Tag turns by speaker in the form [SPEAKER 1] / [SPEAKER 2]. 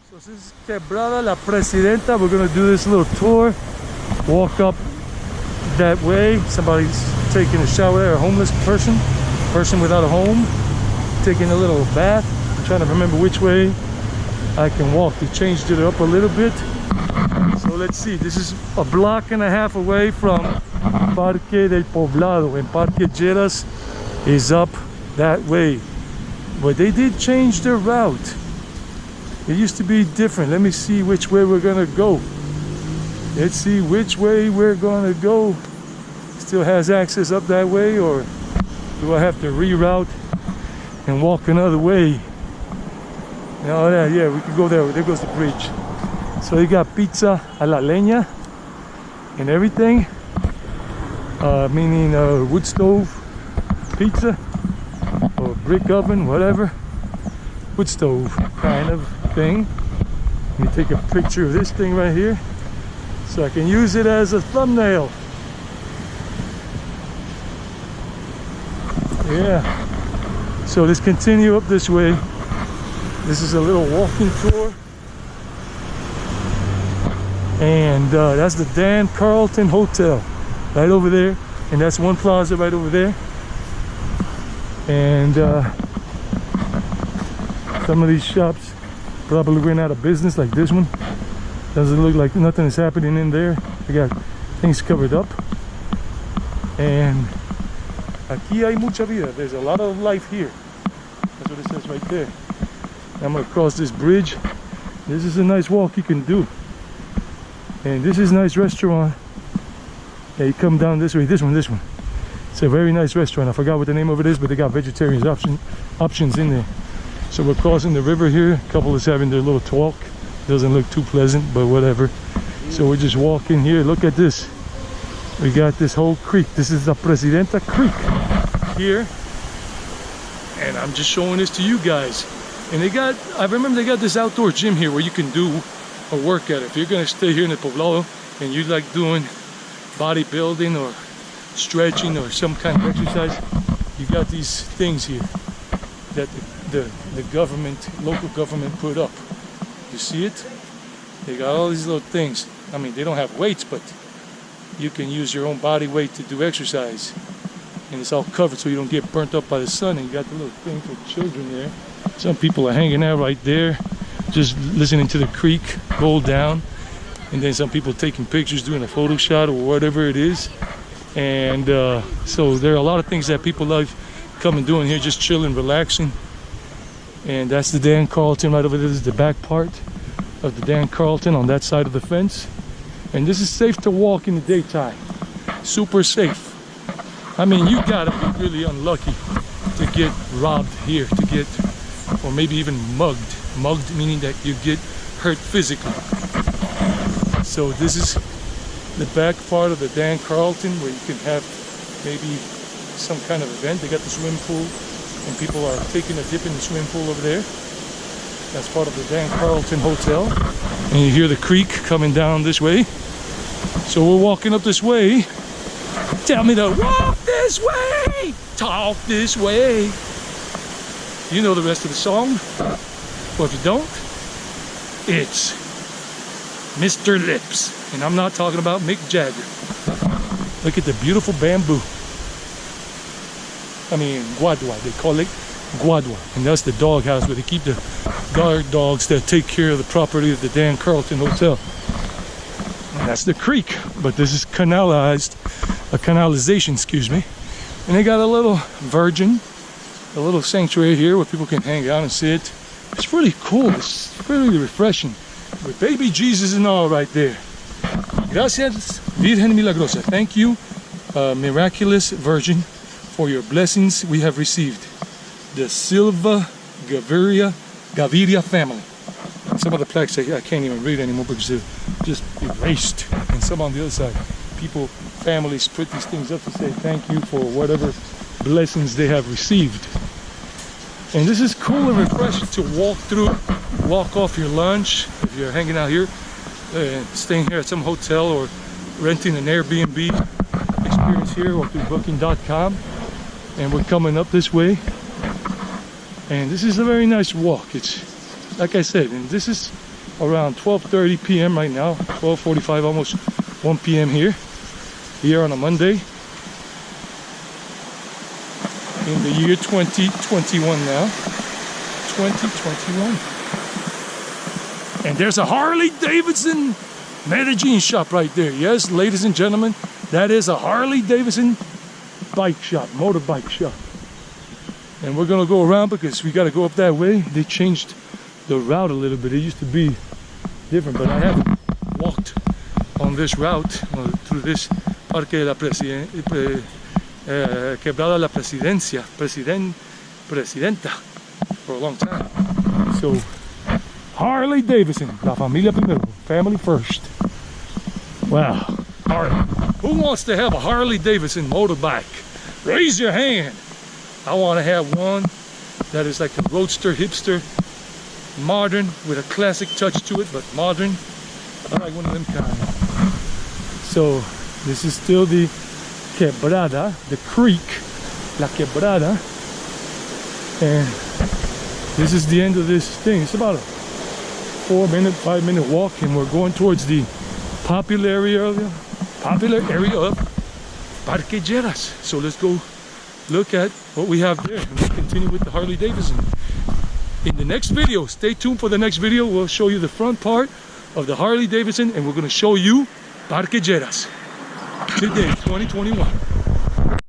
[SPEAKER 1] So this is Quebrada La Presidenta. We're gonna do this little tour, walk up that way. Somebody's taking a shower there, a homeless person without a home, taking a little bath. I'm trying to remember which way I can walk. They changed it up a little bit. So let's see, this is a block and a half away from Parque del Poblado, and Parque Lleras is up that way. But they did change their route. It used to be different. Let me see which way we're gonna go. Let's see which way we're gonna go. Still has access up that way, or do I have to reroute and walk another way? No, yeah, we could go there. There goes the bridge. So you got pizza a la leña and everything, meaning wood stove pizza or brick oven, whatever. Wood stove kind of thing. Let me take a picture of this thing right here so I can use it as a thumbnail. Yeah. So let's continue up this way. This is a little walking tour. And that's the Dan Carlton Hotel right over there. And that's one plaza right over there. And some of these shops probably went out of business, like this one. Doesn't look like nothing is happening in there. They got things covered up. And aquí hay mucha vida. There's a lot of life here. That's what it says right there. I'm gonna cross this bridge. This is a nice walk you can do. And this is a nice restaurant. Yeah, you come down this way, this one. It's a very nice restaurant. I forgot what the name of it is, but they got vegetarian options in there. So we're crossing the river here. A couple is having their little talk. Doesn't look too pleasant, but whatever. So we're just walking here. Look at this. We got this whole creek. This is the Presidenta Creek here. And I'm just showing this to you guys. And I remember they got this outdoor gym here where you can do a workout. If you're gonna stay here in the Poblado and you like doing bodybuilding or stretching or some kind of exercise, you got these things here that the government, local government put up. You see it? They got all these little things. I mean, they don't have weights, but you can use your own body weight to do exercise. And it's all covered so you don't get burnt up by the sun. And you got the little thing for children there. Some people are hanging out right there, just listening to the creek roll down. And then some people taking pictures, doing a photo shot or whatever it is. And so there are a lot of things that people love coming doing here, just chilling, relaxing. And that's the Dan Carlton right over there. This is the back part of the Dan Carlton on that side of the fence. And this is safe to walk in the daytime. Super safe. I mean, you gotta be really unlucky to get robbed here, or maybe even mugged. Mugged meaning that you get hurt physically. So this is the back part of the Dan Carlton where you can have maybe some kind of event. They got the swim pool and people are taking a dip in the swimming pool over there. That's part of the Dan Carlton Hotel. And you hear the creek coming down this way. So we're walking up this way. Tell me to walk this way, talk this way. You know the rest of the song. Well, if you don't, it's Mr. Lips. And I'm not talking about Mick Jagger. Look at the beautiful bamboo. I mean, guadua, they call it guadua. And that's the dog house where they keep the guard dogs that take care of the property of the Dan Carlton Hotel. And that's the creek, but this is canalization, excuse me. And they got a little virgin, a little sanctuary here where people can hang out and sit. It's really cool, it's really refreshing. With baby Jesus and all right there. Gracias, Virgen Milagrosa. Thank you, miraculous Virgin, for your blessings we have received. The Silva Gaviria family. And some of the plaques I can't even read anymore because they're just erased. And some on the other side. People, families put these things up to say thank you for whatever blessings they have received. And this is cool and refreshing to walk through, walk off your lunch if you're hanging out here, staying here at some hotel or renting an Airbnb experience here or through booking.com. And we're coming up this way. And this is a very nice walk. It's like I said, and this is around 12:30 p.m. right now, 12:45, almost 1 p.m. here on a Monday in the year 2021 now. 2021. And there's a Harley Davidson Medellín shop right there. Yes, ladies and gentlemen, that is a Harley Davidson bike shop, motorbike shop. And we're gonna go around because we gotta go up that way. They changed the route a little bit. It used to be different, but I haven't walked on this route through this Parque de la Quebrada la Presidenta for a long time. So Harley Davidson, la familia primero, family first. Wow, Harley. Who wants to have a Harley Davidson motorbike? Raise your hand. I want to have one that is like a roadster, hipster, modern, with a classic touch to it, but modern. I like one of them kind. So this is still the Quebrada, the creek, La Quebrada, and this is the end of this thing. It's about a 5-minute walk, and we're going towards the popular area of Parque Lleras. So let's go look at what we have there, and we'll continue with the Harley Davidson in the next video. Stay tuned for the next video. We'll show you the front part of the Harley Davidson, and we're going to show you Parque Lleras today, 2021.